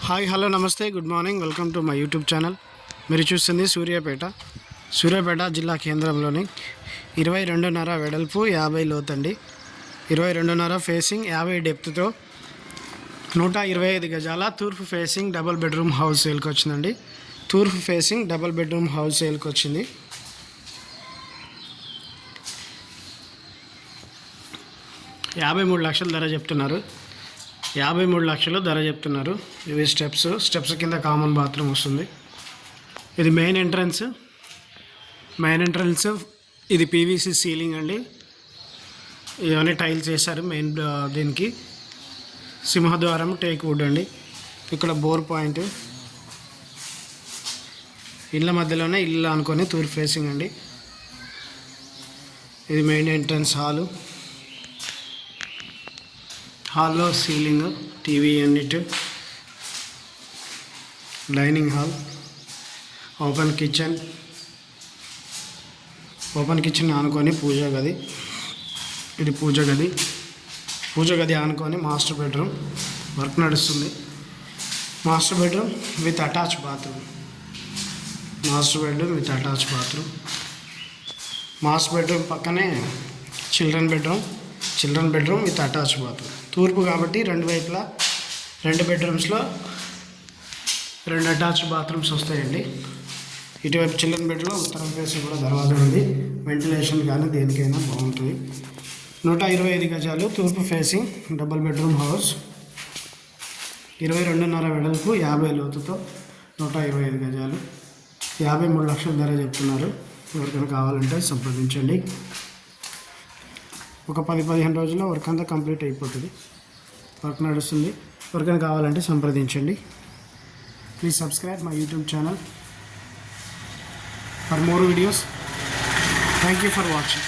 Hi hello నమస్తే good morning welcome to my YouTube channel. మీరు చూస్తుంది సూర్యాపేట జిల్లా కేంద్రంలోని 22.5 వెడల్పు 50 లోతండి, 22.5 ఫేసింగ్ 50 డెప్త్తో 125 గజాల తూర్పు ఫేసింగ్ డబుల్ బెడ్రూమ్ హౌస్ సేల్కి వచ్చిందండి. తూర్పు ఫేసింగ్ డబుల్ బెడ్రూమ్ హౌస్ సేల్కి వచ్చింది. 53 లక్షలు ధర చెప్తున్నారు. 53 లక్షలు ధర చెప్తున్నారు. ఇవి స్టెప్స్ కింద కామన్ బాత్రూమ్ వస్తుంది. ఇది మెయిన్ ఎంట్రన్స్. ఇది పీవీసీ సీలింగ్ అండి. ఇవన్నీ టైల్స్ వేశారు. మెయిన్ దీనికి సింహద్వారం టేక్ వుడ్ అండి. ఇక్కడ బోర్ పాయింట్, ఇళ్ళ మధ్యలోనే ఇల్లు అనుకొని తూర్పు ఫేసింగ్ అండి. ఇది మెయిన్ ఎంట్రన్స్ హాల్లో ceiling, TV unit, dining hall, open kitchen ఆనుకొని పూజ గది. ఇది పూజ గది ఆనుకొని మాస్టర్ బెడ్రూమ్ వర్క్ నడుస్తుంది. Master bedroom with attach bathroom. Master bedroom పక్కనే children bedroom with attach bathroom. తూర్పు కాబట్టి రెండు వైపులా 2 బెడ్రూమ్స్లో 2 అటాచ్ బాత్రూమ్స్ వస్తాయండి. ఇటువైపు చిల్డ్రన్ బెడ్లో ఉత్తరం ఫేస్ కూడా దర్వాజా ఉంది. వెంటిలేషన్ కానీ దేనికైనా బాగుంటుంది. 125 గజాలు తూర్పు ఫేసింగ్ డబుల్ బెడ్రూమ్ హౌస్, 22.5 వెడల్పు 50 లోతుతో 125 గజాలు, 53 లక్షల ధర చెప్తున్నారు. ఎవరికైనా కావాలంటే సంప్రదించండి. ఒక 10-15 రోజుల్లో వర్క్ అంతా కంప్లీట్ అయిపోతుంది. వర్క్ నడుస్తుంది. ఎవరికైనా కావాలంటే సంప్రదించండి. Please subscribe my YouTube channel for more videos. Thank you for watching.